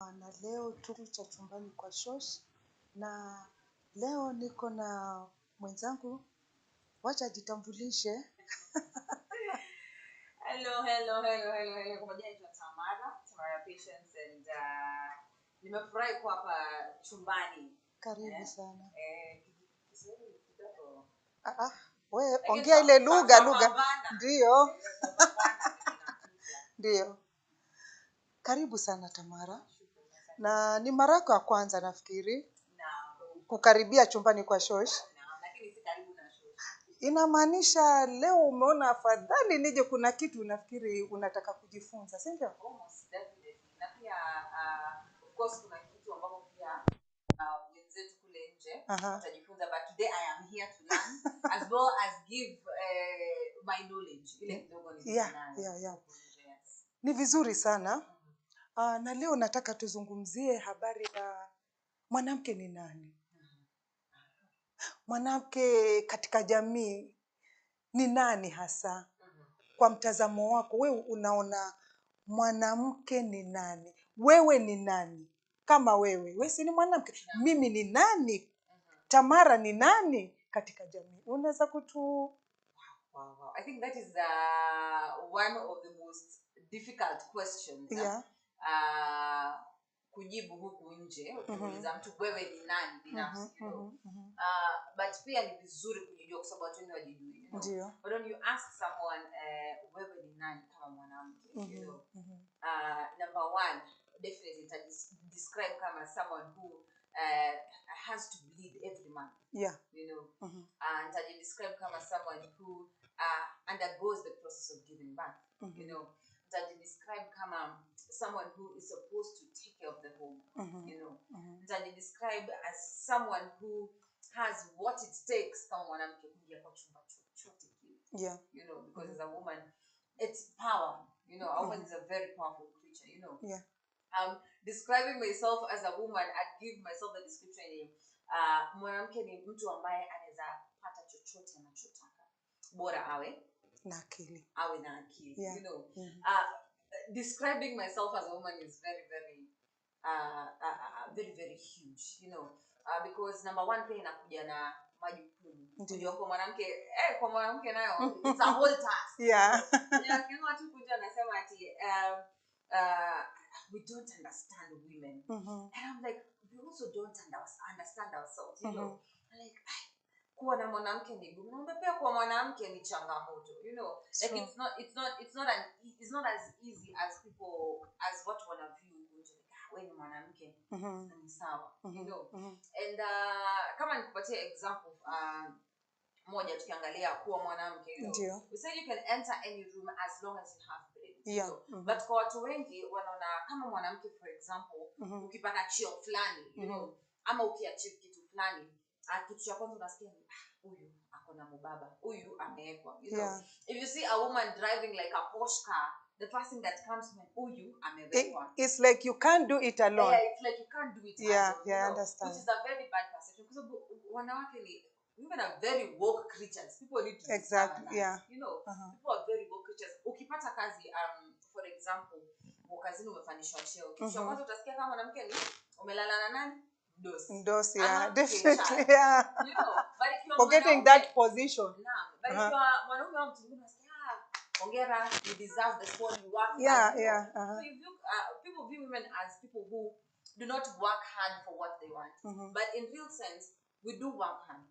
Na leo tuko cha chumbani kwa Shosh na leo niko na mwenzangu, wacha ajitambulishe. Hello. Kwa majina naitwa Tamara Patience and nimefurahi kuwa hapa chumbani. Karibu sana. Kiswahili kidogo. Wewe ongea ile lugha. Ndio. Ndio. Karibu sana Tamara. Na ni mara yako ya kwanza nafikiri kukaribia chumbani kwa Shosh. Lakini si karibu na Shosh. Inamaanisha leo umeona afadhali nije, kuna kitu unafikiri unataka kujifunza, si ndio? Almost definitely. Na pia of course kuna kitu ambapo pia wenzetu kule nje watajifunza, but today I am here to learn as well as give my knowledge ile kidogo nilionayo. Yeah. Ni vizuri sana. Na leo nataka tuzungumzie habari ya mwanamke ni nani. Mwanamke katika jamii ni nani hasa? Kwa mtazamo wako, wewe unaona mwanamke ni nani? Wewe ni nani? Kama wewe si ni mwanamke, mimi ni nani? Tamara ni nani katika jamii? Unaweza kutu... Wow. I think that is one of the most difficult questions. Yeah. Kujibu huku nje ukiuliza mtu wewe ni nani binafsi, but pia ni vizuri kujijua kwa sababu watu wengi wajijui, Ndio. but when you ask someone wewe ni nani kama mwanamke, number one, definitely describe kama someone who has to bleed every month. Yeah. And I describe kama someone who undergoes the process of giving birth. That describe kama someone who is supposed to take care of the home. That describe as someone who has what it takes kama mwanamke kuingia kwa chumba chochote kile. Yeah. Because as a woman, it's power. A woman is a very powerful creature. Yeah. Describing myself as a woman, I'd give myself the description mwanamke ni mtu ambaye anaweza pata chochote anachotaka, bora awe na akili. Yeah. Describing myself as a woman is very huge, because number one, pia inakuja na majukumu. Ndio kwa mwanamke nayo it's a whole task. Yeah. Watu kuja nasema ati we don't understand women. And I'm like, we also don't understand ourselves, like kuwa na mwanamke ni gumu, na pia kuwa mwanamke ni changamoto, like it's not as easy as people as what wanna view wewe ni mwanamke ni sawa, and kama nikupatie example moja, tukiangalia kuwa mwanamke, we say you can enter any room as long as you have brains. Yeah. But kwa watu wengi wanaona kama mwanamke, for example, ukipata cheo fulani, ama ukiachieve kitu fulani, kitu cha kwanza unasikia ni huyu ako na mbaba, huyu amewekwa. If you see a woman driving like a Porsche car, the first thing that comes to mind, huyu amewekwa. It's like you can't do it alone. Yeah, it's like you can't do it alone. Yeah, I understand. Which is a very bad perception, because wanawake ni women are very woke creatures. People need to exactly. Yeah. People are very woke creatures. Ukipata kazi, for example, kazini umepandishwa cheo, kisha kwanza utasikia kama mwanamke ni umelala na nani? Mdosi. Yeah, definitely. Yeah. But if for getting that position. But if you are mwanaume au mtu mwingine unasikia hongera, you deserve the spot, you work hard. Yeah. So you view, people view women as people who do not work hard for what they want. But in real sense, we do work hard.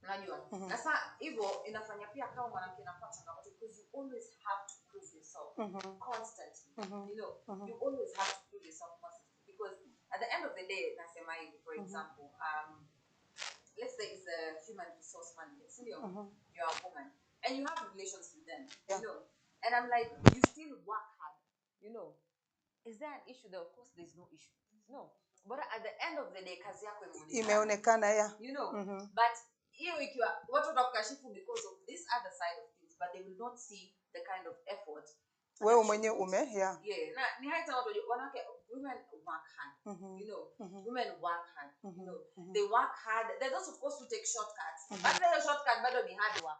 Unajua? Na sasa hivyo inafanya pia kama mwanamke inakuwa changamoto, because you always have to prove yourself constantly. You always have to prove yourself constantly, because at the end of the day, nasema hivi, for example, let's say it's a human resource manager, you're a woman and you have relations with them, and I'm like, you still work hard, is there an issue there? Of course there's no issue, but at the end of the day kazi yako imeonekana. Yeah. But hiyo ikiwa watu watakashifu because of this other side of things, but they will not see the kind of effort wewe mwenyewe yeah, na ni haita watu wanawake, women work hard, women work hard, they work hard. They're those of course who take shortcuts, but the shortcut bado ni hard work,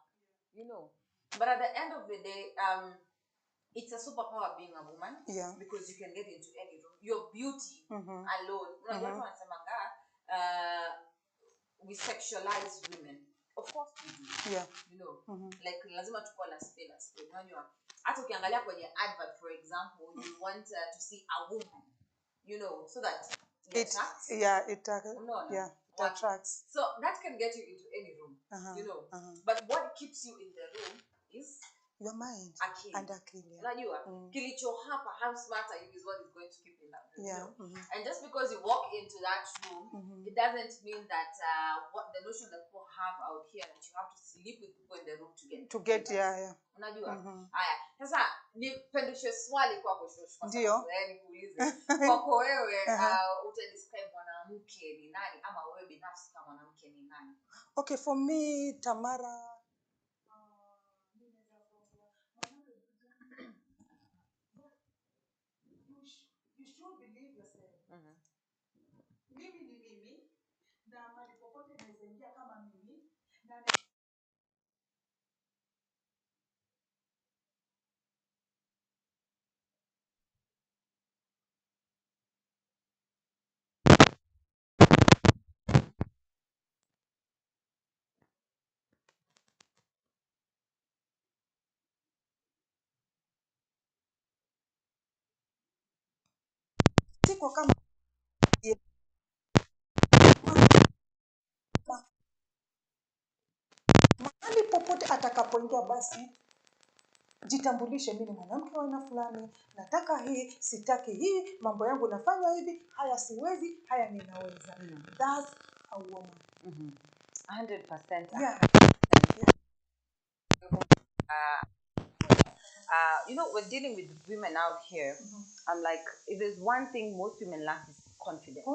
but at the end of the day, it's a superpower being a woman. Yeah. Because you can get into any room. Your beauty alone. Unajua watu wanasemanga we sexualize women. Of course we do. Yeah. You know, like lazima tukuwa na spell. Unajua hata ukiangalia kwenye advert, for example, you want to see a woman, you know, so that it attracts. It attracts. So that can get you into any room, you know. But what keeps you in the room is your mind and akili. Unajua kilicho hapa, how smart are you is what is going to keep you in that room. Yeah. You know? And just because you walk into that room, it doesn't mean that what the notion that people have out here that you have to sleep with people in the room to get yeah. Unajua haya sasa nipendeshe swali kwako Shosh, ndio kuulize kwako wewe utadescribe mwanamke ni nani, ama wewe binafsi kama mwanamke ni nani? Okay, for me, Tamara, you should believe yourself. Mimi ni mimi na mahali popote naweza ingia kama mimi na siko kama mahali popote atakapoingia, basi jitambulishe, mimi mwanamke wa aina fulani, nataka hii, sitaki hii, mambo yangu nafanya hivi, haya siwezi, haya ninaweza. That's a woman. 100%. Yeah. You know, when dealing with women out here, I'm like, if there's one thing most women lack is confidence.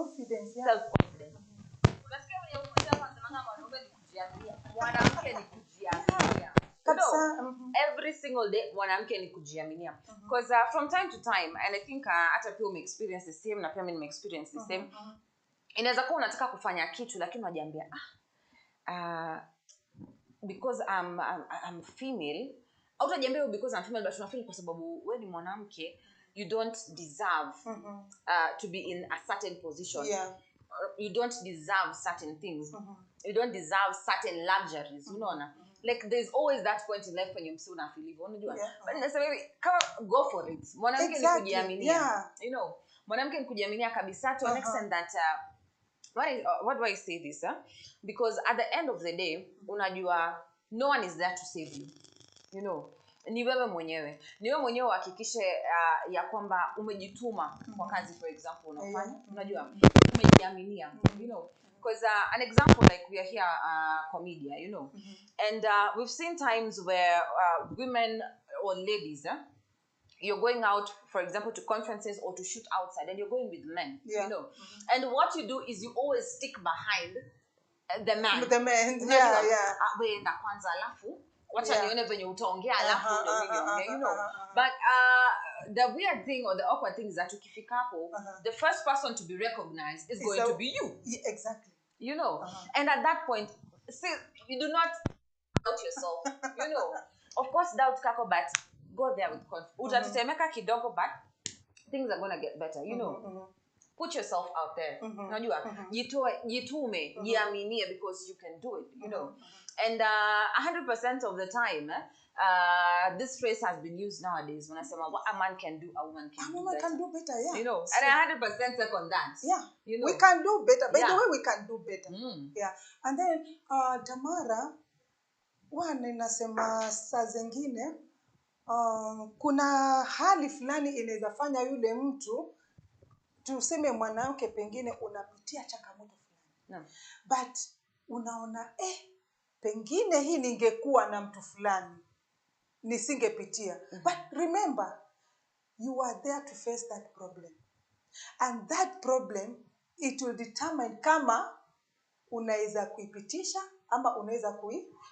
Yeah. Self-confidence. You know, every single day mwanamke ni kujiaminia. Because from time to time, and I think hata pia experience the same na pia mimi experience the same. Inaweza kuwa unataka kufanya kitu lakini unajiambia because I'm female, utajiambia because I'm female, but unafeel kwa sababu wewe ni mwanamke, you don't deserve to be in a certain position. Yeah. You don't deserve certain things. You don't deserve certain luxuries. Unaona? Like there's always that point in life when you're still not feeling unajua. But necessarily go for it. Mwanamke ni kujiaminia. Yeah. You know, mwanamke ni kujiaminia kabisa to an extent that what do I say this? Because at the end of the day, unajua no one is there to save you. You know, ni wewe mwenyewe. Ni wewe mwenyewe uhakikishe ya kwamba umejituma kwa kazi, for example, unafanya. Unajua, umejiaminia. You know, because an example like we are here media, you know. And we've seen times where women or ladies, you're going out, for example, to conferences or to shoot outside, and you're going with men, you know. And what you do is you always stick behind the man. The man, yeah. Wenda kwanza alafu, wacha nione venye utaongea alafu ndio mimi niongee, you know. But the weird thing or the awkward thing is that ukifika hapo, the first person to be recognized is going to be you. Yeah, exactly. You know. And at that point, see, you do not doubt yourself, you know. Of course, doubt kako, but go there with confidence. Utatetemeka kidogo, but things are gonna get better, you know. Put yourself out there. Unajua, jitume, jiaminie, because you can do it, you know. And 100% of the time, this phrase has been used nowadays when I say, what a man can do, a woman can do better. Can do better, yeah. You know, and I 100% second that. Yeah. You know, we can do better. By the way, we can do better. Yeah. And then, Tamara, ninasema saa zingine, kuna hali fulani inaweza fanya yule mtu, tuseme mwanamke pengine unapitia changamoto fulani. But unaona pengine hii ningekuwa na mtu fulani nisingepitia. But remember, you are there to face that problem. And that problem, it will determine kama unaweza kuipitisha ama unaweza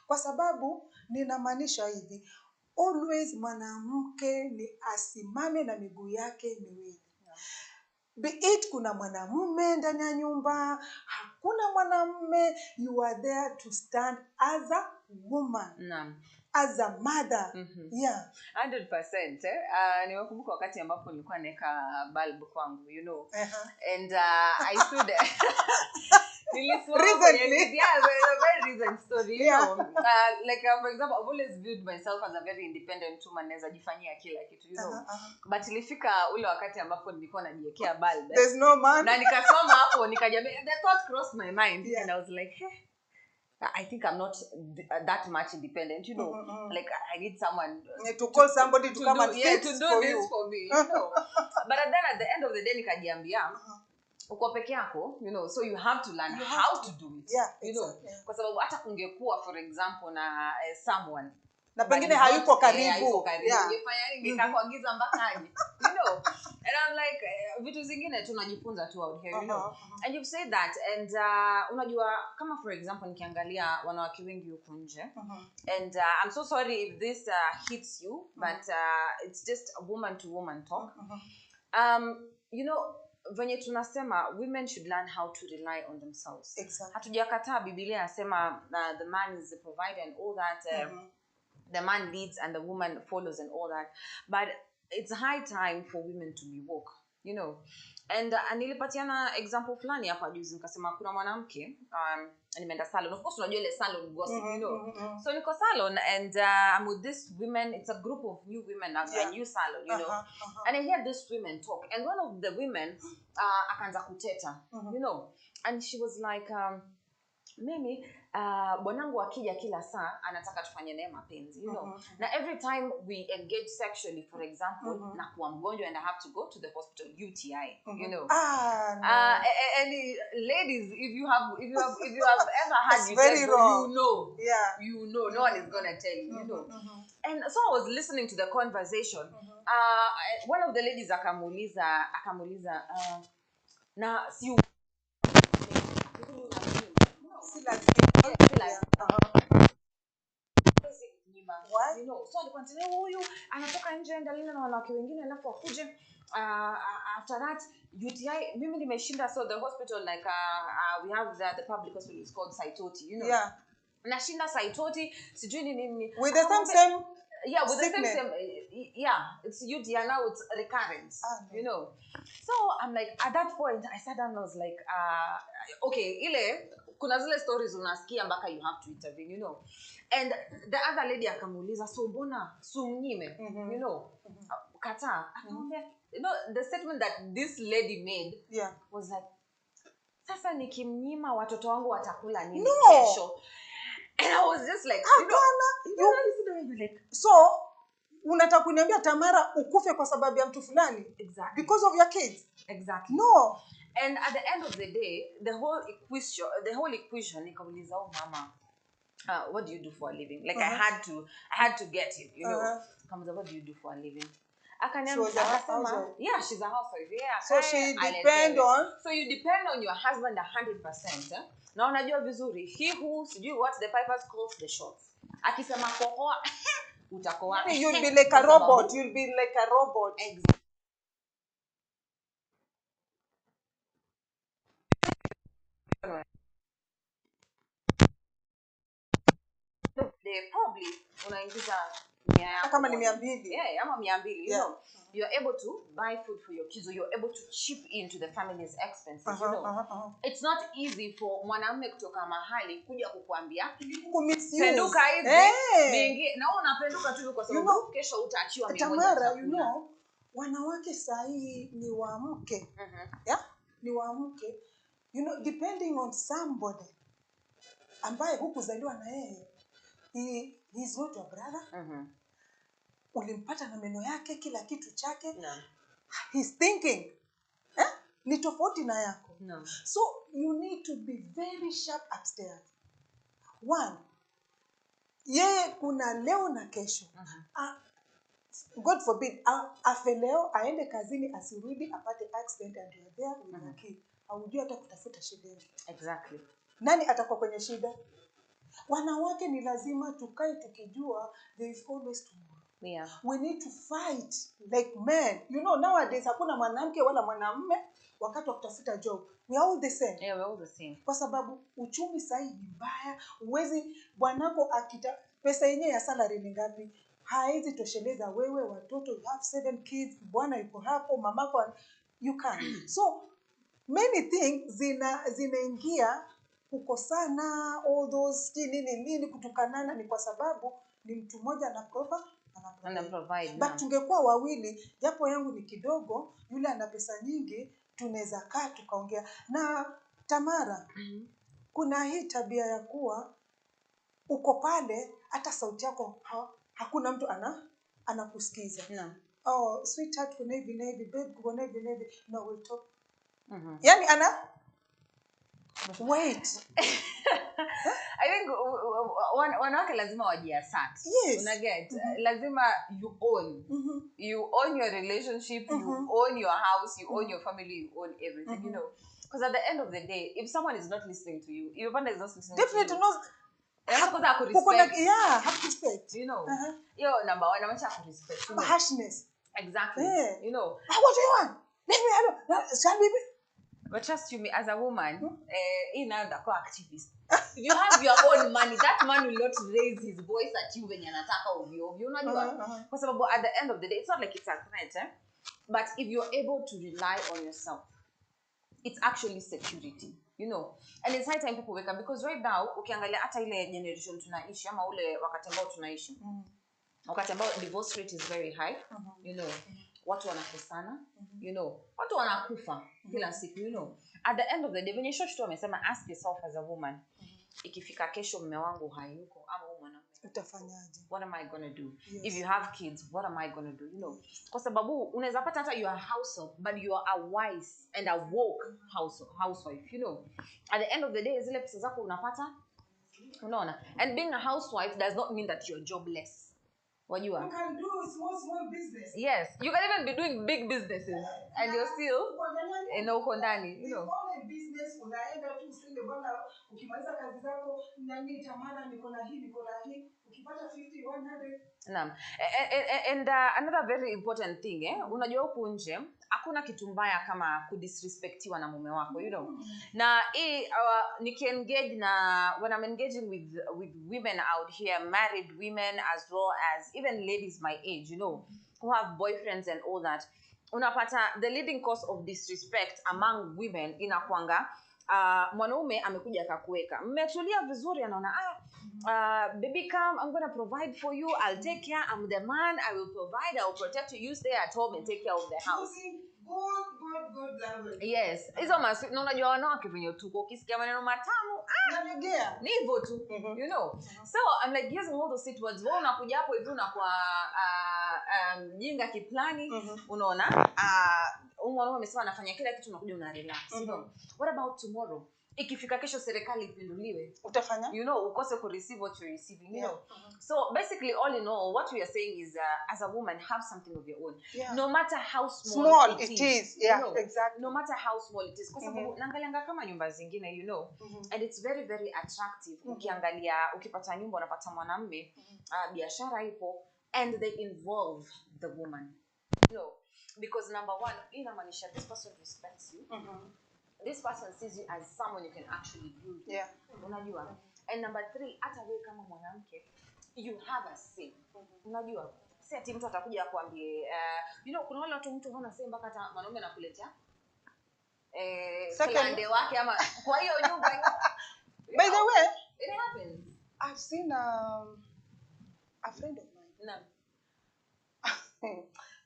kwa sababu ninamaanisha hivi, always mwanamke ni asimame na miguu yake miwili. Be it kuna mwanamume ndani ya nyumba, hakuna mwanamume, you are there to stand as a woman. as a mother. Yeah. 100%. Nimekumbuka wakati ambapo nilikuwa naeka bulb kwangu, you know. And I stood there. Recently. Yeah, a very recent story, you Yeah. know. Like, for example, I've always viewed myself as a very independent woman, naweza jifanyia kila kitu, you know. But ilifika ule wakati ambapo nilikuwa najiwekea bulb. There's no man. Na nikasoma hapo, nikajambia, the thought crossed my mind. Yeah. And I was like, hey, I think I'm not that much independent, you know. Like, I need someone to call somebody to come and fix to do for this you. For me, you know. But then at the end of the day, nikajiambia, uko peke yako, you know, so you have to learn how to do it. Yeah, you know. Kwa sababu hata kungekuwa, for example, na someone na pengine hayuko karibu. Yeah. Nikakuagiza mpaka aje, you know. And I'm like, vitu zingine tunajifunza tu out here, you know. And you've said that, and unajua kama for example nikiangalia wanawake wengi huko nje, and I'm so sorry if this hits you, but it's just a woman to woman talk. You know, venye tunasema women should learn how to rely on themselves. Exactly. Hatujakataa, Biblia inasema the man is the provider and all that. The man leads and the woman follows and all that, but it's high time for women to be woke, you know. And nilipatiana example fulani hapa juzi, nikasema kuna mwanamke nimeenda salon. Of course unajua ile salon gossip, you know. So niko salon and I'm with this women. It's a group of new women at a new salon, you know. And I hear these women talk, and one of the women akaanza kuteta, you know, and she was like, mimi bwanangu akija kila saa anataka tufanye naye mapenzi, you know. Na every time we engage sexually, for example, na kuwa mgonjwa and I have to go to the hospital, UTI, you know. No. And ladies, if you have ever had UTI, you know. Yeah. You know, no one is gonna tell you, you know. And so I was listening to the conversation. One of the ladies akamuuliza na si you know. So alikuwa anasema huyu anatoka nje ndalina na wanawake wengine alafu akuje after that UTI mimi nimeshinda. So the hospital like we have the public hospital is called Saitoti, you know. Yeah. Nashinda Saitoti sijui nini with the same yeah, with sickness. the same yeah, it's UTI now, it's recurrence, you know. So I'm like, at that point I sat down and I was like, okay, ile kuna zile stories unasikia mpaka you have to intervene, you know. And the other lady akamuuliza, so mbona sumnyime, you know, kata akamwambia, you know, the statement that this lady made was like, sasa nikimnyima watoto wangu watakula nini kesho? And I was just like, you know, so unataka kuniambia Tamara ukufe kwa sababu ya mtu fulani? Exactly. Because of your kids? Exactly. No. And at the end of the day, the whole equation nikauliza, oh mama, what do you do for a living? Like I had to get it, you know. Kamza, what do you do for a living? Yeah, she's a housewife. Yeah. So she depend on. So you depend on your husband 100%. Na unajua vizuri, he who sijui what the pipers calls the shots. Akisema kohoa, utakoa. You'll be like a robot. You'll be like a robot. Exactly. They probably unaingiza kama ni 200. Yeah, ama 200, you know. You're able to buy food for your kids, or you're able to chip into the family's expenses, you know. It's not easy for mwanamume kutoka mahali kuja kukuambia penduka hivi mingi na unapenduka tu kwa sababu kesho utaachiwa mimi moja. Tamara, you know, wanawake sahi ni waamke. Yeah? Ni waamke. You know, depending on somebody ambaye hukuzaliwa na yeye. He's not your brother. Ulimpata na meno yake, kila kitu chake. He's thinking. Ni tofauti na yako. So you need to be very sharp upstairs. One, yeye kuna leo na kesho. God forbid, afe leo, aende kazini, asirudi, apate accident and you're there with your kid. Haujui hata kutafuta shida. Exactly. Nani atakuwa kwenye shida? Wanawake ni lazima tukae tukijua there is always tomorrow. Yeah. We need to fight like men. You know, nowadays hakuna mwanamke wala mwanamume wakati wa kutafuta job. We are all the same. Yeah, we are all the same. Kwa sababu uchumi sahi ni mbaya. Uwezi bwanako pesa yenyewe ya salary ni ngapi? Haizi tosheleza wewe, watoto, you have 7 kids, bwana yuko hapo, mamako, you can. So many things zinaingia kukosana, all those nini kutukanana, ni kwa sababu ni mtu mmoja ana provide. But tungekuwa wawili, japo yangu ni kidogo, yule ana pesa nyingi, tunaweza kaa tukaongea. Na Tamara, kuna hii tabia ya kuwa uko pale, hata sauti yako hakuna mtu anakusikiza. No. Oh, sweetheart, kuna hivi, babe, kuna hivi, no, we'll talk. Yani wait. I think wanawake lazima wajiasat. Yes. Unaget? Lazima you own. You own your relationship, you own your house, you own your family, you own everything, you know. Because at the end of the day, if someone is not listening to you, if your partner is not listening Definitely to you, not. Have respect. You know. Yo, number one, I'm to respect. You know? Harshness. Exactly. Yeah. You know. What do you want? Let me have it. Shall we be? But trust you me, as a woman, in a activist. If you have your own money, that man will not raise his voice at you when you're attack of you. You know, because at the end of the day, it's not like it's a threat, but if you're able to rely on yourself, it's actually security, you know. And it's high time people wake up, because right now, ukiangalia hata ile generation tunaishi ama ule wakati ambao tunaishi. Wakati ambao divorce rate is very high, you know. Watu wanakosana, you know. Watu wanakufa kila siku, you know. At the end of the day, when you show tu amesema, ask yourself as a woman, ikifika kesho mume wangu hayuko ama huyu mwanamke, utafanyaje? What am I going to do? Yes. If you have kids, what am I going to do? You know, kwa sababu unaweza pata hata you are household, but you are a wise and a woke housewife, you know. At the end of the day, zile pesa zako unapata, unaona. And being a housewife does not mean that you're jobless. What you are? You can do small business. Yes, you can even be doing big businesses, and you're still uko ndani, you know. Online business, unaenda tu usinde bwana, ukimaliza kazi zako, nani Tamara, niko na hii, ukipata 50, 100. Naam. And another very important thing, unajua huku nje hakuna kitu mbaya kama kudisrespectiwa na mume wako, you know. Na nikiengage na when I'm engaging with women out here, married women as well as even ladies my age, you know, who have boyfriends and all that, unapata the leading cause of disrespect among women inakuanga mwanaume amekuja akakuweka, mmetulia vizuri, anaona baby come, I'm going to provide for you, I'll take care, I'm the man, I will provide, I will protect you, you stay at home and take care of the house. Good language. Yes, hizo na unajua wanawake venye tuko, ukisikia maneno matamu nalegea ni hivyo tu, you know. So I'm like using all those words. Wewe unakuja hapo hivi unakuwa jinga kiplani, unaona mwanaume amesema anafanya kila kitu, unakuja una relax, you know. What about tomorrow? Ikifika kesho serikali ipinduliwe, utafanya, you know, ukose ku receive what you're receiving, you know. So basically all in all, what we are saying is as a woman, have something of your own, no matter how small it is. Yeah, you know, exactly. no matter how small it is, kwa sababu naangalianga kama nyumba zingine, you know, and it's very very attractive. Ukiangalia, ukipata nyumba unapata mwanamume, biashara ipo, and they involve the woman, you know, because number one, inamaanisha this person respects you. This person sees you as someone you can actually build. Yeah. Unajua. And number 3, hata wewe kama mwanamke, you have a say. Unajua. Si ati mtu atakuja akwambie, you know, kuna wale watu mtu hana say mpaka hata mwanaume anakuletea klande wake ama kwa hiyo nyumba. By the way, it happens. I've seen a friend of mine. Naam.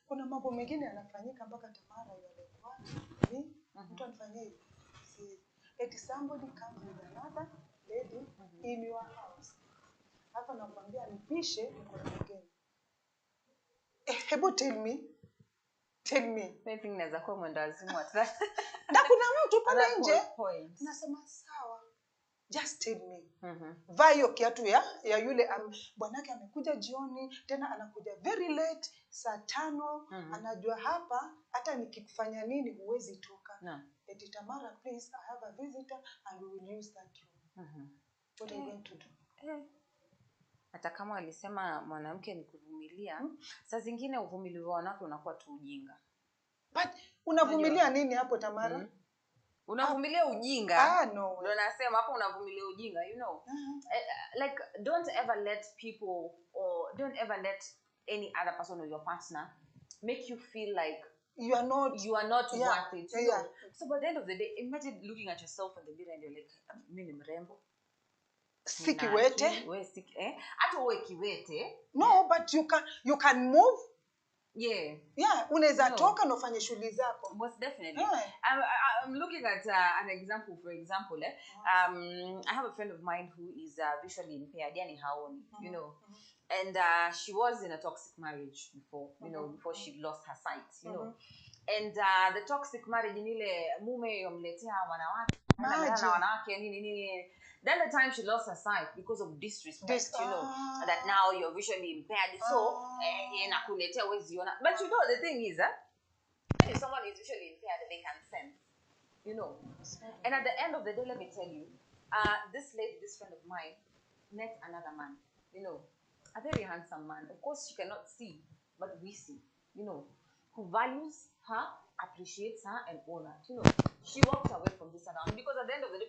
Kuna mambo mengine yanafanyika mpaka Tamara yale kwa mtu anafanyia hivi. Eti somebody comes with another lady in your house. Hapa nakwambia nipishe niko mgeni. Hebu tell me. I think naweza kuwa mwenda wazimu hata. Na kuna mtu pale nje. Nasema sawa. Just tell me. Vaa hiyo kiatu ya yule bwanake amekuja jioni, tena anakuja very late, saa 5, anajua hapa hata nikikufanya nini huwezi toka. Eti Tamara, please, I have a visitor and we will use that room. What are you going to do? Hata kama walisema mwanamke ni kuvumilia, saa zingine uvumilivu wa wanawake unakuwa tu ujinga. But unavumilia nini hapo Tamara? unavumilia ujinga. No way. Ndio nasema hapo unavumilia ujinga, you know. Like don't ever let people or don't ever let any other person or your partner make you feel like you are not worth it, you know. So by the end of the day, imagine looking at yourself in the mirror and you're like, mimi ni mrembo, sikiwete. Hata uwe kiwete. No, but you can move. Unaweza toka na ufanye shughuli zako. Most definitely. I'm looking at an example, for example. I have a friend of mine who is visually impaired, yani haoni, you know. And she was in a toxic marriage before, you know, before she lost her sight, you know. And the toxic marriage nile mume yomletea wanawake nini. Then the time she lost her sight because of disrespect, you know, that now you're visually impaired, so nakuletea weziona. But you know, the thing is if someone is visually impaired, they can sense, you know. And at the end of the day, let me tell you, this friend of mine met another man, you know, a very handsome man. Of course, she cannot see, but we see, you know, who values her, appreciates her, and all that, you know. She walked away from this around because at the end of the day,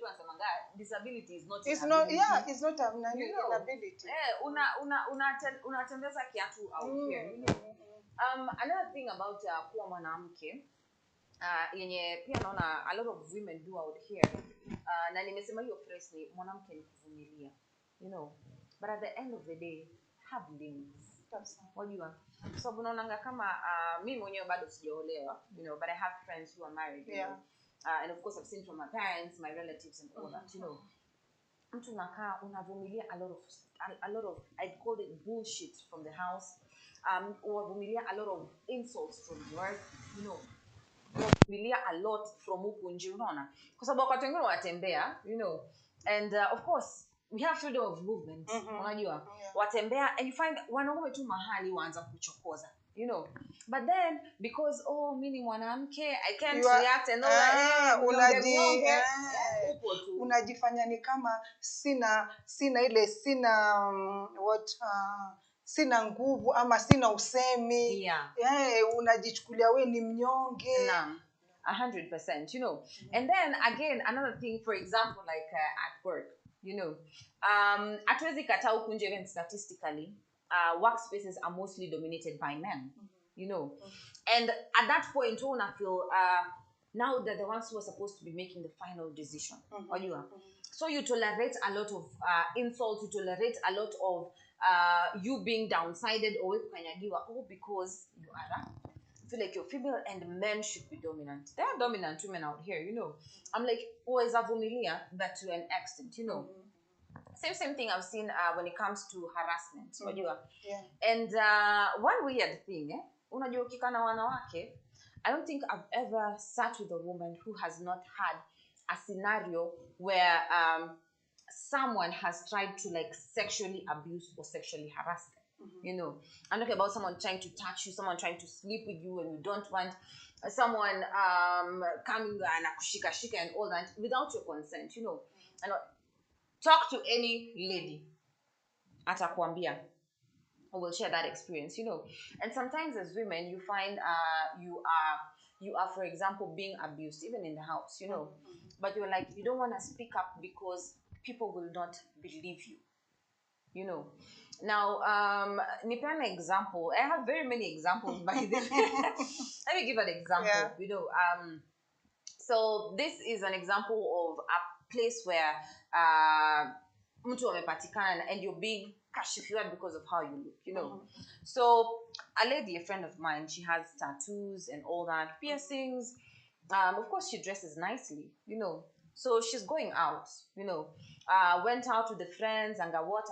disability is not it's inability. It's not an inability. Unatembeza kiatu out here, you know. Another thing about kuwa mwanamke yenye pia naona a lot of women do out here, na nimesema hiyo phrase ni mwanamke ni kuvumilia, you know. But at the end of the day, have limits. Wajua, sababu naonanga kama mimi mwenyewe bado sijaolewa, you know, but I have friends who are married, you know. And of course I've seen from my parents, my relatives and all that, you know. Mtu nakaa unavumilia a lot of I'd call it bullshit from the house. Unavumilia a lot of insults from work, you know. Unavumilia a lot from huku nje, unaona. Kwa sababu wakati wengine watembea, you know. And of course we have freedom of movement, unajua. Watembea and you find wanaume tu mahali waanza kuchokoza, you know. But then because mimi mwanamke I can't react and all that, unajifanya ni kama sina sina nguvu ama sina usemi. Unajichukulia wewe ni mnyonge. 100%, you know. And then again, another thing, for example, like at work, you know, hatuwezi kataa huku nje even statistically, workspaces are mostly dominated by men, you know. And at that point, I feel now that the ones who are supposed to be making the final decision, so you tolerate a lot of insults, you tolerate a lot of you being downsided or all because you are feel like you're female and men should be dominant. There are dominant women out here, you know. I'm like, always avumilia, but to an extent, you know. Same thing I've seen when it comes to harassment. And one weird thing, unajua ukikana wanawake, I don't think I've ever sat with a woman who has not had a scenario where someone has tried to like sexually abuse or sexually harass them. You know, I'm talking about someone trying to touch you, someone trying to sleep with you and you don't want, someone coming and kushika and all that without your consent, you know. And talk to any lady, atakwambia, or will share that experience, you know. And sometimes as women, you find you are, for example, being abused even in the house, you know. But you're like, you don't want to speak up because people will not believe you, you know. Now, nipe an example. I have very many examples, by the way. Let me give an example. You know, so this is an example of a place where mtu amepatikana and you're being kashifiwa because of how you look, you know. So a lady, a friend of mine, she has tattoos and all that, piercings. Of course, she dresses nicely, you know. So she's going out, you know. Went out with the friends, and what.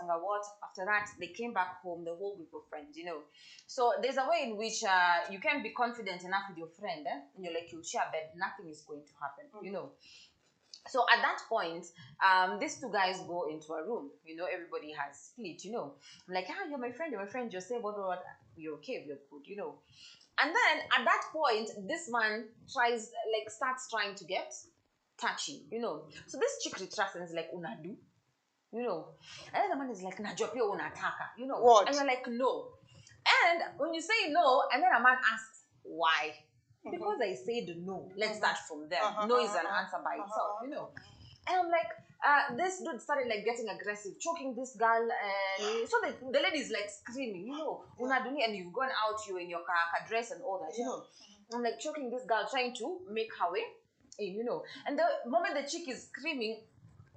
After that, they came back home, the whole group of friends, you know. So there's a way in which you can be confident enough with your friend, and you're like, you'll share bed, nothing is going to happen, you know. So at that point, these two guys go into a room, you know, everybody has split, you know. I'm like, you're my friend, just say what, you're okay, you're good, you know. And then at that point, this man starts trying to get touchy, you know. So this chick retracts and is like, unadu, you know. And then the man is like, najua pia unataka, you know. What? And you're like, no. And when you say no, and then a man asks, why? because I said no. Let's start from there. No is an answer by itself, you know. And I'm like, this dude started like getting aggressive, choking this girl, and so the lady is like screaming, you know, unaduni, and you've gone out, you're in your kaka dress and all that, you know. I'm like choking this girl, trying to make her way in, you know. And the moment the chick is screaming,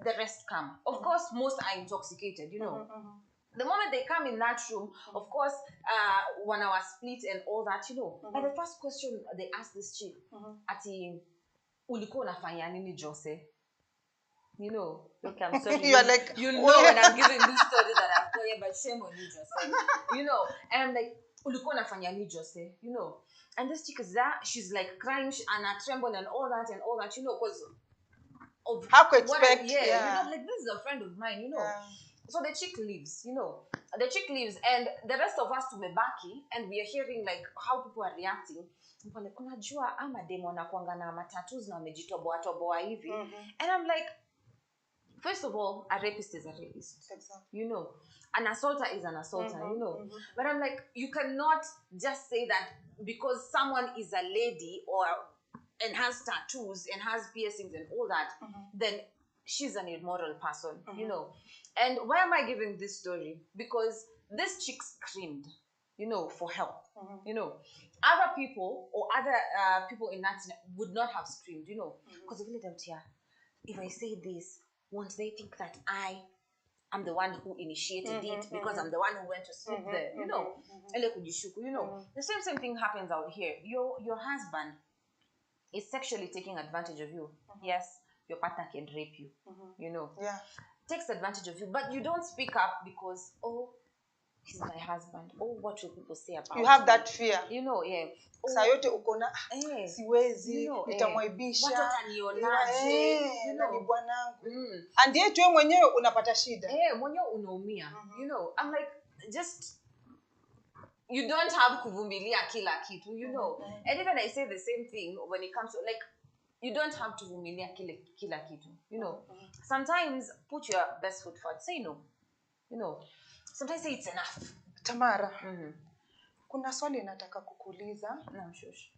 the rest come. Of course, most are intoxicated, you know. The moment they come in that room, of course, 1 hour split and all that, you know. And the first question they asked this chick, ati, ulikuwa unafanya nini Jose? You know, look, I'm sorry. You're like, you know when I'm giving this story that I'm going, but shame on you, Jose. You know, and I'm like, ulikuwa unafanya nini Jose? You know. And this chick is there, she's like crying and a tremble and all that, you know, because of how could expect, you know, like this is a friend of mine, you know. So the chick leaves, you know. The chick leaves, and the rest of us tumebaki, and we are hearing like how people are reacting. Like, unajua ama demo anakuanga na matattoos na amejitoboa toboa hivi. And I'm like, first of all, a rapist is a rapist. Exactly. You know, an assaulter is an assaulter, you know. But I'm like, you cannot just say that because someone is a lady and has tattoos and has piercings and all that, then she's an immoral person, you know. And why am I giving this story? Because this chick screamed, you know, for help, you know. Other people or other people in that would not have screamed, you know. Because if I say this, won't they think that I'm the one who initiated it because I'm the one who went to sleep there, you know. You know. The same thing happens out here. Your husband is sexually taking advantage of you. Yes, your partner can rape you, you know. Takes advantage of you, but you don't speak up because, oh, he's my husband. Oh, what will people say about you have me? that fear, you know. Saa yote uko na siwezi, nitamwaibisha, watu watanionaje, you know, ni bwanangu. And yet wewe mwenyewe unapata shida. Mwenyewe unaumia. You know, I'm like, just, you don't have kuvumilia kila kitu, you know. And even I say the same thing when it comes to, like, you don't have to vumilia kila kitu, you know. Sometimes put your best foot forward. Say no, you know. Sometimes say it's enough. Tamara, kuna swali nataka kukuuliza. Naam, shush.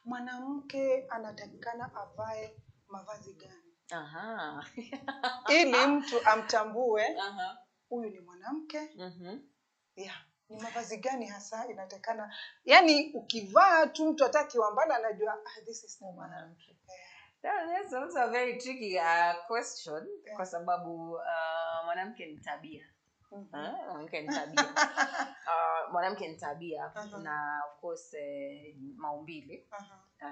Mwanamke anatakikana avae mavazi gani? Ili mtu amtambue huyu ni mwanamke. Ni mavazi gani hasa inatakana? Yani ukivaa tu mtu atakiwambala anajua this is no mwanamke. That's also a very tricky question, kwa sababu mwanamke ni tabia. Mwanamke ni tabia. Mwanamke ni tabia, na of course maumbile,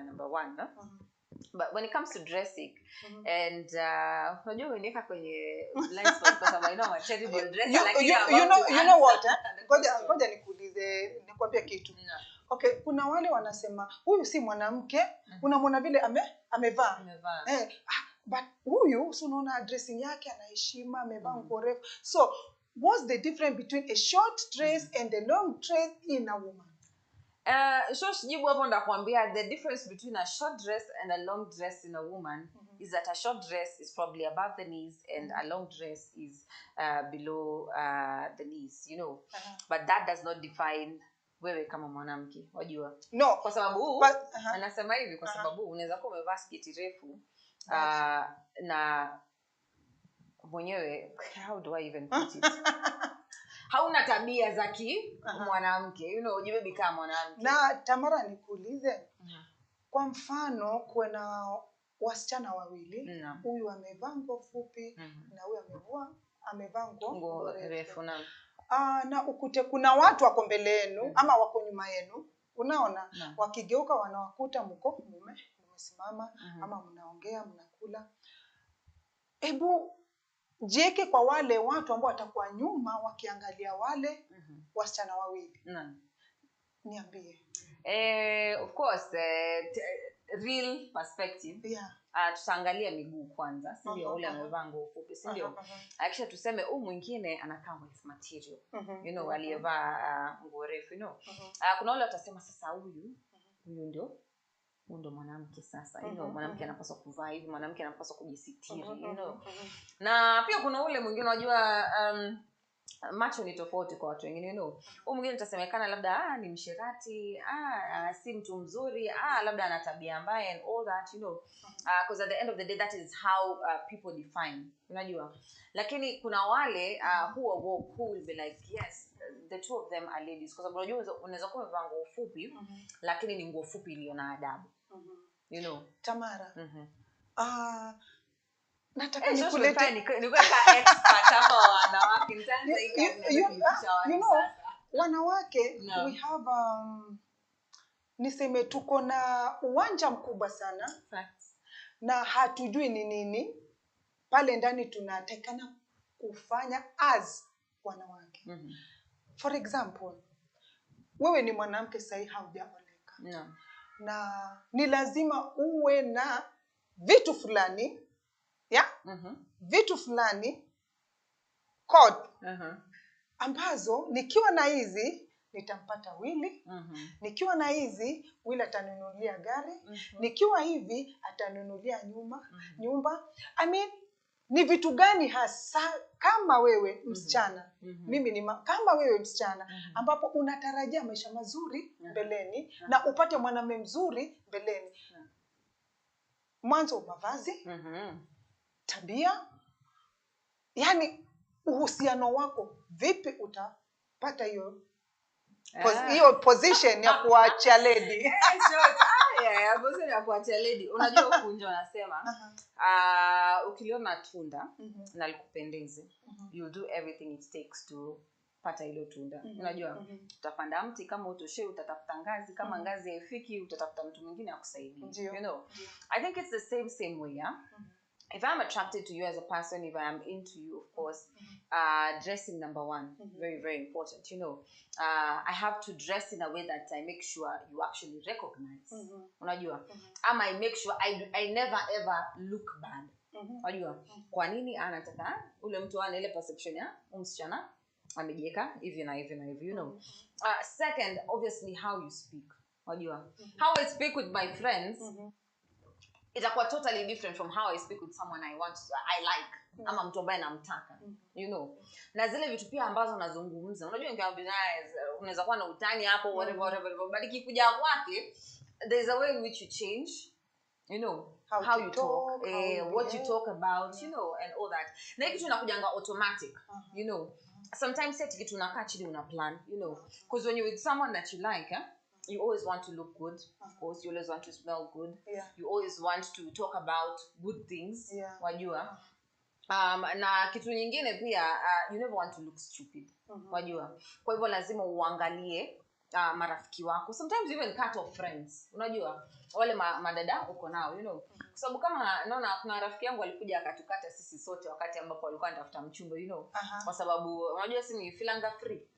number one. But when it comes to dressing, and unajua unaenda kwenye blind spot kwa sababu ina terrible dress, you know what? Ngoja nikuulize, nikwambia kitu. Okay, kuna wale wanasema huyu si mwanamke, unamwona vile amevaa. But huyu unaona dressing yake ana heshima, amevaa nguo refu. So what's the difference between a short dress and a long dress in a woman? So sijibu hapo ndakwambia the difference between a short dress and a long dress in a woman is that a short dress is probably above the knees and a long dress is below the knees, you know. But that does not define wewe kama mwanamke, wajua. No, kwa sababu anasema hivi kwa sababu unaweza kuwa umevaa sketi refu na mwenyewe, how do I even put it? Hauna tabia za mwanamke, you know, jibe kama mwanamke. Na Tamara nikuulize, kwa mfano kuna wasichana wawili, huyu amevaa nguo fupi na huyu amevaa nguo refu. Na ukute kuna watu wako mbele yenu ama wako nyuma yenu, unaona, wakigeuka wanawakuta mmesimama ama mnaongea, mnakula. Hebu jieke kwa wale watu ambao watakuwa nyuma wakiangalia wale wasichana wawili. Niambie. Of course, real perspective. Tutaangalia miguu kwanza, si ndio? Ule amevaa nguo fupi, si ndio? Actually tuseme mwingine anakaa with material, you know, aliyevaa nguo refu, you know. Kuna wale watasema sasa huyu ndio mwanamke sasa, you know, mwanamke anapaswa kuvaa hivi, mwanamke anapaswa kujisitiri, you know. Na pia kuna ule mwingine unajua macho ni tofauti kwa watu wengine, huyu mwingine utasemekana labda ni mshirati, si mtu mzuri, labda ana tabia mbaya and all that, because at the end of the day that is how people define, unajua. Lakini kuna wale who will be like, yes, the two of them are ladies, kwa sababu unajua unaweza kuwa umevaa nguo fupi lakini ni nguo fupi iliyo na adabu. Tamara, nataka nikulete nikuweka expert hapa wanawake nitaanza wanawake we have niseme tuko na uwanja mkubwa sana. Facts. Na hatujui ni nini pale ndani tunatakana kufanya as wanawake. For example, wewe ni mwanamke sahi haujaoleka. Na ni lazima uwe na vitu fulani, vitu fulani code ambazo nikiwa na hizi nitampata Willy, nikiwa na hizi Willy atanunulia gari, nikiwa hivi atanunulia nyumba. I mean, ni vitu gani hasa kama wewe msichana, mimi ni kama wewe msichana ambapo unatarajia maisha mazuri mbeleni na upate mwanamume mzuri mbeleni. Mwanzo mavazi, tabia, yani uhusiano wako vipi utapata hiyo position ya kuachia lady. Position ya kuachia lady. Unajua kunjo nasema ukiliona tunda na likupendeze, you'll do everything it takes to pata hilo tunda. Unajua utapanda mti, kama utoshe utatafuta ngazi, kama ngazi haifiki utatafuta mtu mwingine akusaidie. I think it's the same way, if I'm attracted to you as a person, if I am into you, of course, dressing number one, very, very important. I have to dress in a way that I make sure you actually recognize. Unajua? I make sure I never ever look bad. Unajua? Kwa nini anataka ule mtu ana ile perception ya msichana amejieka hivi na hivi, second, obviously how you speak. Unajua? How I speak with my friends itakuwa totally different from how I speak with someone I like, ama mtu ambaye namtaka, na zile vitu pia ambazo nazungumza. Unajua nikiambia unaweza kuwa na utani hapo whatever, but ikikuja kwake there's a way in which you change, how you talk, what you talk about, and all that. Na kitu inakujanga automatic, sometimes set kitu unakaa chini una plan, because when you're with someone that you like, you always want to look good, of course. You always want to smell good. You always want to talk about good things. Wajua. Na kitu nyingine pia, you never want to look stupid. Wajua. Kwa hivyo lazima uangalie marafiki wako. Sometimes even cut off friends. Unajua. Wale madada uko nao, Kwa sababu kama naona kuna rafiki yangu alikuja akatukata sisi sote wakati ambapo alikuwa anatafuta mchumba, Kwa sababu unajua sisi ni filanga free.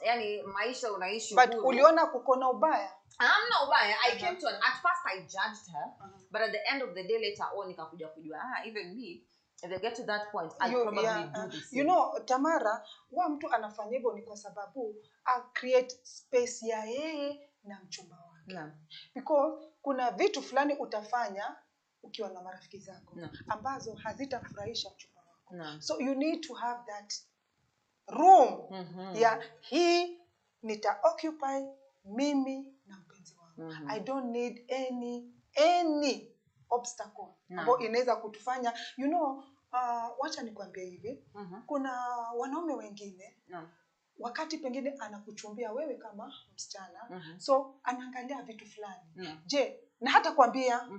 Yani maisha unaishi but uliona kukona ubaya? I'm not ubaya. I came to at first I judged her, but at the end of the day later on nikakuja kujua even me, if I get to that point I'll probably do this. Tamara, wa mtu anafanya hivyo ni kwa sababu create space ya yeye na mchumba wake. Because kuna vitu fulani utafanya ukiwa na marafiki zako ambazo hazitafurahisha mchumba wako. So you need to have that room ya hii nita occupy mimi na mpenzi wangu. I don't need any obstacle ambayo inaweza kutufanya wacha nikwambie hivi, kuna wanaume wengine wakati pengine anakuchumbia wewe kama msichana, so anaangalia vitu fulani. Je, na hata kwambia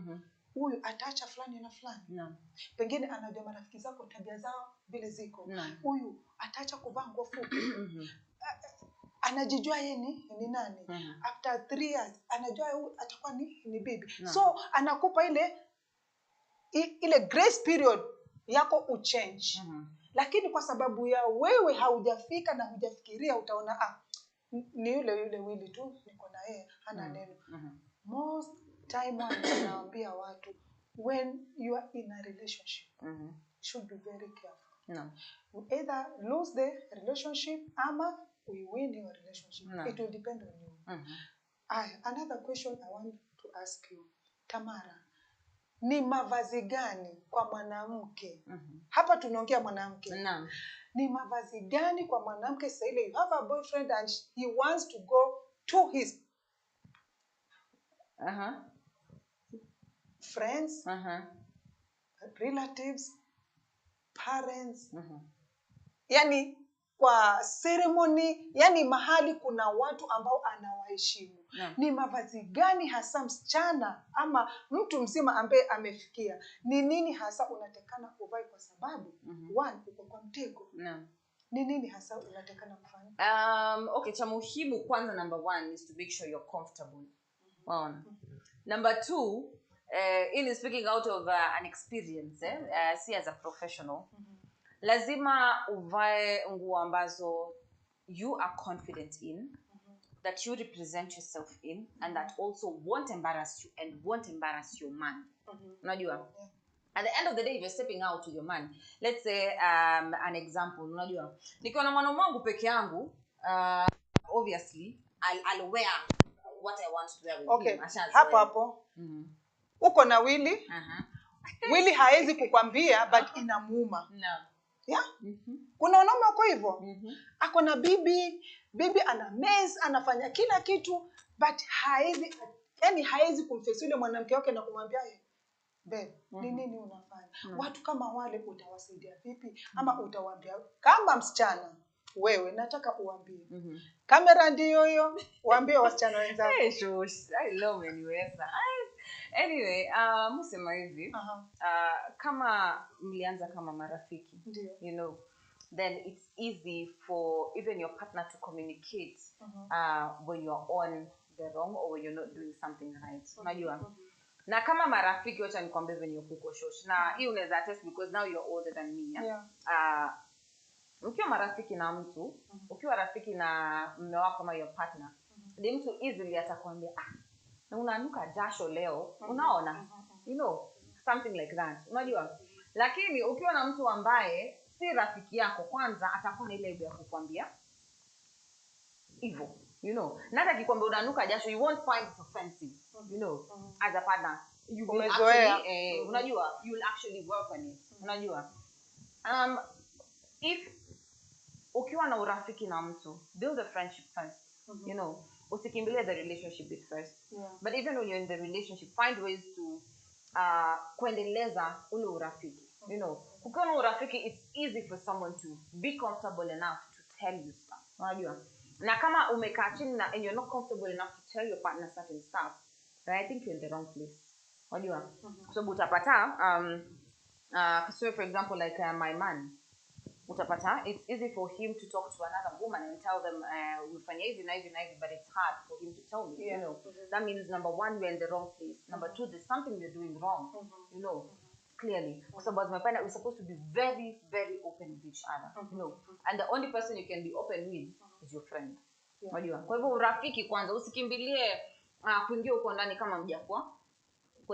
huyu ataacha fulani na fulani. Pengine anajua marafiki zako tabia zao vile ziko. Huyu ataacha kuvaa nguo fupi. Anajijua yeye ni nani. After 3 years anajua huyu atakuwa ni bibi. So anakupa ile grace period yako uchange. Lakini kwa sababu ya wewe haujafika na hujafikiria, utaona ni yule Willy tu niko na yeye hana neno. Most time wanaambia watu, when you are in a relationship, you should be very careful. You either lose the relationship ama we win your relationship. It will depend on you. Another question I want to ask you, Tamara. Ni mavazi gani kwa mwanamke? Hapa tunaongea mwanamke. Naam. Ni mavazi gani kwa mwanamke sasa ile you have a boyfriend and he wants to go to his friends, relatives, parents. Yani kwa ceremony, yani mahali kuna watu ambao anawaheshimu. Ni mavazi gani hasa msichana ama mtu mzima ambaye amefikia? Ni nini hasa unatekana kuvai kwa sababu one uko kwa mtego? Ni nini hasa unatekana kufanya? Okay, cha muhimu kwanza, number 1 is to make sure you're comfortable. Number 2, in speaking out of an experience, see as a professional, lazima uvae nguo ambazo you are confident in, that you represent yourself in, and that also won't embarrass you and won't embarrass your man. Unajua? At the end of the day, if you're stepping out with your man, let's say an example, unajua, nikiwa na mwanaume wangu peke yangu, obviously I'll wear what I want to wear with him. Hapo uko na Willy. Willy haezi kukwambia but inamuuma. Yeah? Kuna wanaume wako hivyo. Ako na bibi ana mess, anafanya kila kitu but haezi kumface yule mwanamke wake na kumwambia babe, ni nini unafanya? Watu kama wale utawasaidia vipi? Ama utawaambia kama msichana, wewe nataka uambie. Kamera ndio hiyo, uambie wasichana wenzako. I love anyways. Anyway, musema hivi, kama mlianza kama marafiki, you know, then it's easy for even your partner to communicate when you're on the wrong or when you're not doing something right. Unajua? Na kama marafiki, wacha nikwambie venye kuko shosh. Na hii unaweza attest because now you're older than me. Ukiwa marafiki na mtu, ukiwa rafiki na mume wako kama your partner, the mtu easily atakwambia, na unanuka jasho leo, unaona? You know, something like that. Unajua? Lakini ukiwa na mtu ambaye si rafiki yako, kwanza atakuwa na ile idea ya kukwambia hivyo. You know, not like you unanuka jasho, you won't find it offensive. You know, as a partner, you will actually, unajua, you will actually work on it. Unajua, if ukiwa na urafiki na mtu, build a friendship first. You know, usikimbilie the relationship bit first. But even when you're in the relationship, find ways to kuendeleza ule urafiki. You know, ukiwa na urafiki, it's easy for someone to be comfortable enough to tell you stuff. Unajua, na kama umekaa chini na and you're not comfortable enough to tell your partner certain stuff, then I think you're in the wrong place. Unajua? So utapata so for example like my man, utapata it's easy for him to talk to another woman and tell them umefanya hivi na hivi na hivi, but it's hard for him to tell me. You know, that means number 1, you're in the wrong place. Number 2, there's something you're doing wrong. You know, clearly. Because my partner, we're supposed to be very, very open with each other. You know, and the only person you can be open with is your friend. Unajua? Kwa hivyo urafiki kwanza, usikimbilie kuingia huko ndani kama mjakuwa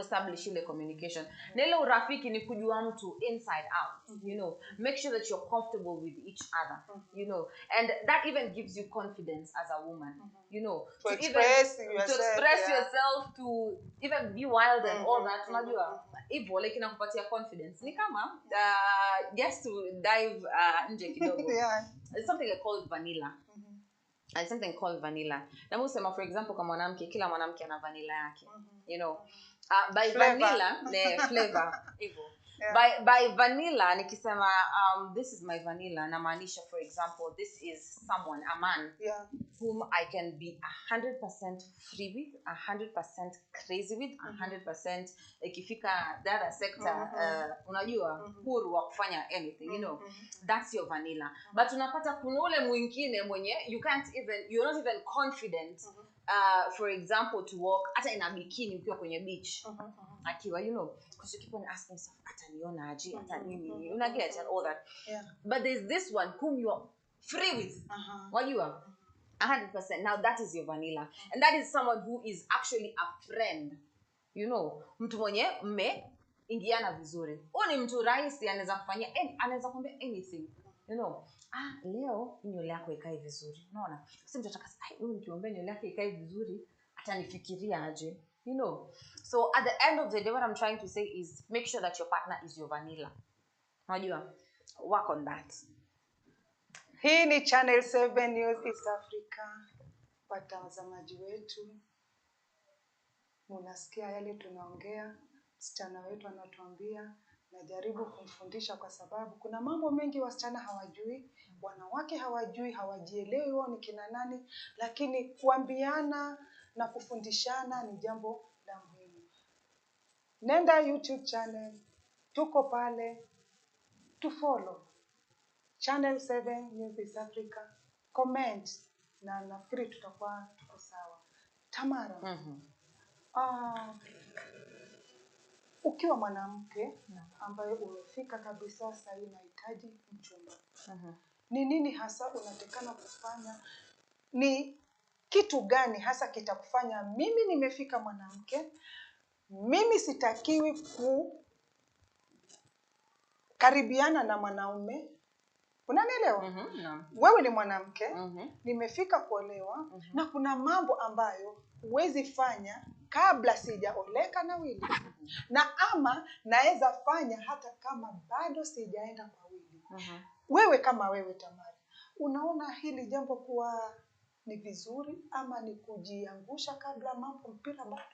establish ile communication. Na ile urafiki ni kujua mtu inside out. You know, make sure that you're comfortable with each other. You know, and that even gives you confidence as a woman. You know, to express yourself, to even be wild and all that. Unajua, hivyo like inakupatia confidence. Ni kama just to dive nje kidogo. It's something called vanilla. And something called vanilla. Na musema for example kama mwanamke, kila mwanamke ana vanilla yake. You know, by flavor. Vanilla flavor hivyo. By vanilla nikisema this is my vanilla, namaanisha for example this is someone, a man whom I can be 100% free with, 100% crazy with, 100% ikifika the other sector unajua huru wa kufanya anything. You know, that's your vanilla. But unapata kuna ule mwingine mwenye you're not even confident for example to walk hata in a bikini ukiwa kwenye beach akiwa, you know, because you keep on asking yourself ataniona aje, ata nini, una get and all that. But there's this one whom you're free with. What you are 100%. Now that is your vanilla, and that is someone who is actually a friend. You know, mtu mwenye ingiana vizuri. Huyo ni mtu rahisi, anaweza kufanyia, anaweza kuambia anything. You know, leo nywele yako ikae vizuri. Unaona? Sisi mtu ataka wewe nikiomba nywele yake ikae vizuri, atanifikiria aje? you know. So at the end of the day, what I'm trying to say is make sure that your partner is your vanilla. Unajua, work on that. Hii ni Channel 7 News East Africa. Watazamaji wetu, munasikia yale tunaongea, msichana wetu anatuambia, najaribu kumfundisha kwa sababu kuna mambo mengi wasichana hawajui, wanawake hawajui, hawajielewi wao ni kina nani, lakini kuambiana na kufundishana ni jambo la muhimu. Nenda YouTube channel, tuko pale, tufollow Channel 7 News East Africa, comment, na nafikiri tutakuwa tuko sawa. Tamara, ukiwa mwanamke ambaye umefika kabisa sasa unahitaji mchumba, ni nini hasa unatakana kufanya? Ni kitu gani hasa kitakufanya mimi nimefika mwanamke, mimi sitakiwi kukaribiana na mwanaume? Unanielewa? Wewe ni mwanamke, nimefika kuolewa, na kuna mambo ambayo huwezi fanya kabla sijaoleka na Willy. Na ama naweza fanya hata kama bado sijaenda kwa Willy. Wewe kama wewe Tamara, unaona hili jambo kuwa ni vizuri ama ni kujiangusha kabla mambo mpira bado?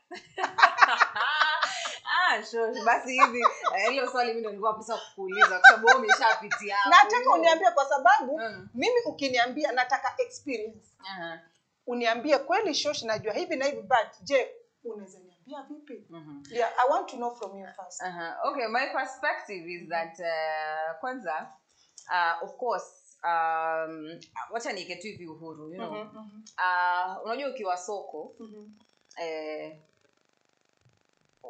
Sure. Basi hivi hilo swali mimi ndio nilikuwa pesa kukuuliza kwa sababu wewe umeshapitia hapo. Nataka uniambie kwa sababu mimi ukiniambia nataka experience. Uniambie kweli Shosh najua hivi na hivi, but je, unaweza niambia vipi? Yeah, I want to know from you first. Okay, my perspective is that kwanza of course wacha nieke tu hivi uhuru, you know. Unajua ukiwa soko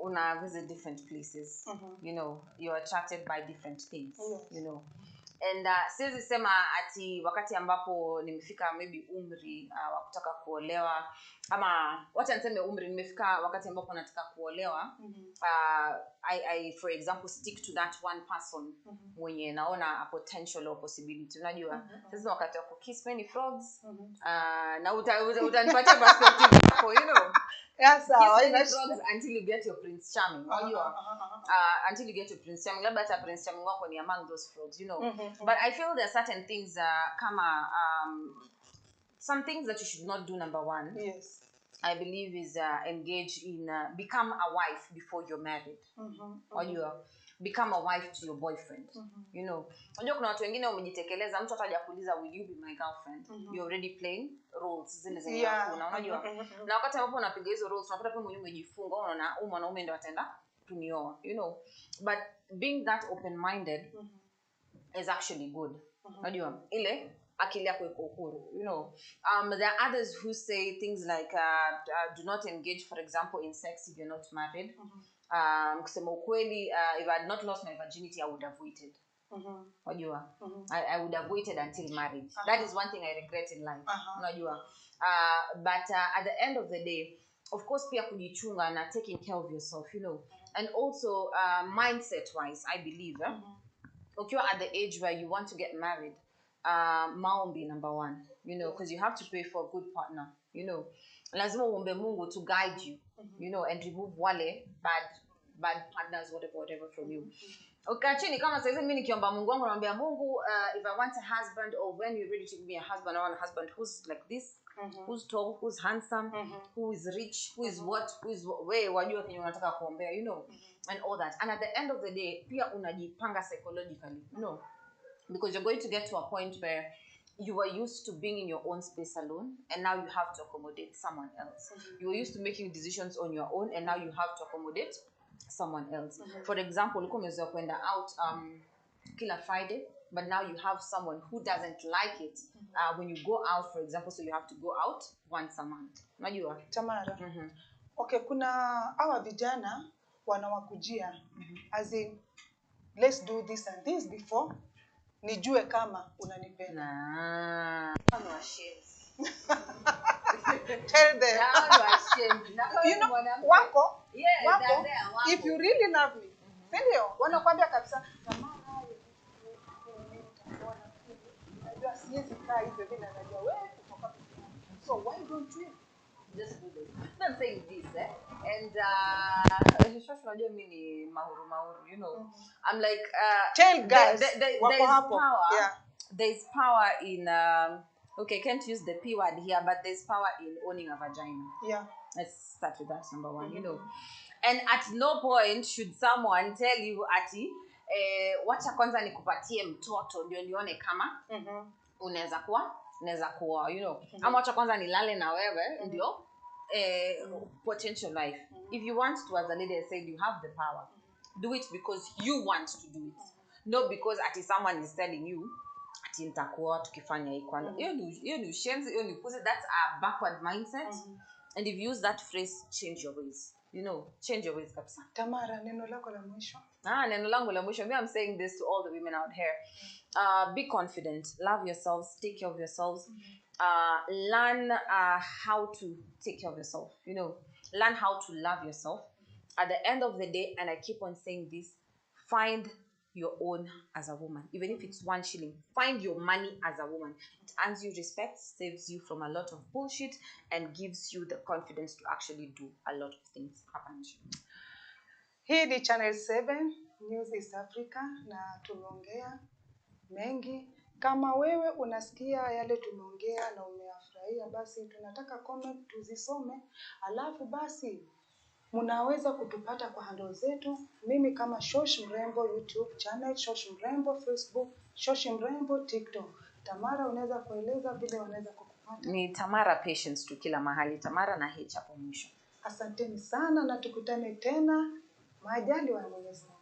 una visit different places, you know, you're attracted by different things, you know. And siwezi sema ati wakati ambapo nimefika maybe umri wa kutaka kuolewa, ama wacha niseme umri nimefika wakati ambapo nataka kuolewa, I for example stick to that one person mwenye naona a potential or possibility. Unajua sasa wakati wa kiss many frogs na utanipatia perspective hapo, you know. Yes, frogs until you get your Prince Charming. Until you get your Prince Charming. Labda hata Prince Charming wako ni among those frogs, you know. But I feel there are certain things kama some things that you should not do. Number one, yes, I believe is engage in become a wife before you're married. Or you become a wife to your boyfriend. You know, unajua kuna watu wengine wamejitekeleza, mtu ataja kuuliza will you be my girlfriend? You're already playing roles zile zenye hakuna, unajua. Na wakati ambapo unapiga hizo roles unapata pia mwenyewe umejifunga, unaona huyu mwanaume ndio ataenda kunioa, you know. But being that open minded is actually good. Unajua ile akili yako iko uhuru, you know. There are others who say things like do not engage, for example, in sex if you're not married. Kusema ukweli, if I had not lost my virginity, I would have waited. Unajua, I would have waited until marriage. That is one thing I regret in life. Unajua, but at the end of the day, of course pia kujichunga na taking care of yourself, you know. And also mindset wise, I believe ukiwa at the age where you want to get married, maombi number one, you know, because you have to pray for a good partner, you know. Lazima uombe Mungu to guide you, you know, and remove wale bad partners, whatever from you. Chini kama sasa mimi nikiomba Mungu wangu naambia Mungu, if I want a husband, or when you're ready to give me a husband, I want a husband who's like this, who's tall, who's handsome, who is rich, who is where wajua kenye unataka kuombea, you know, and all that. And at the end of the day pia unajipanga psychologically, you know, because you're going to get to a point where you were used to being in your own space alone, and now you have to accommodate someone else. You were used to making decisions on your own, and now you have to accommodate someone else. For example, ulikuwa umezoea kwenda out kila Friday, but now you have someone who doesn't like it when you go out, for example, so you have to go out once a month. Unajua Tamara? Okay, kuna hawa vijana wanawakujia as in let's do this and this before nijue kama unanipenda. Tell them. You know, wako, if you really love me, sindio, wanakuambia kabisa, Tamara, najua siwezi kaa hivyo vile, najua wewe, so why don't you just do this. No, I'm saying this, and Shosh, unajua mimi ni mahuru, you know. I'm like tell guys there wako is hapo. power. Yeah. There's power in okay, can't use the P word here, but there's power in owning a vagina. Yeah. Let's start with that, number one, you know. And at no point should someone tell you ati wacha kwanza nikupatie mtoto ndio nione kama unaweza kuwa, you know. Ama wacha kwanza nilale na wewe ndio potential life. If you want to, as a lady I said, you have the power. Do it because you want to do it. Not because ati someone is telling you ati nitakuwa tukifanya hii kwanza. Hiyo ni ushenzi, hiyo ni pussy. That's a backward mindset. And if you use that phrase, change your ways. You know, change your ways kabisa. Tamara, neno lako la mwisho. Neno langu la mwisho. I'm saying this to all the women out here. Be confident. Love yourselves. Take care of yourselves. Learn how to take care of yourself. You know, learn how to love yourself. At the end of the day, and I keep on saying this, find your own as a woman. Even if it's 1 shilling, find your money as a woman. It earns you respect, saves you from a lot of bullshit, and gives you the confidence to actually do a lot of things. Hii ni Channel 7 News East Africa na tumeongea mengi. Kama wewe unasikia yale tumeongea na umeyafurahia, basi tunataka comment tuzisome. Alafu basi mnaweza kutupata kwa handle zetu. Mimi kama Shosh Mrembo YouTube channel, Shosh Mrembo Facebook, Shosh Mrembo TikTok. Tamara, unaweza kueleza vile wanaweza kukupata? Ni Tamara Patience tu kila mahali. Tamara na H hapo mwisho. Asanteni sana na tukutane tena majaliwa ya Mwenyezi Mungu.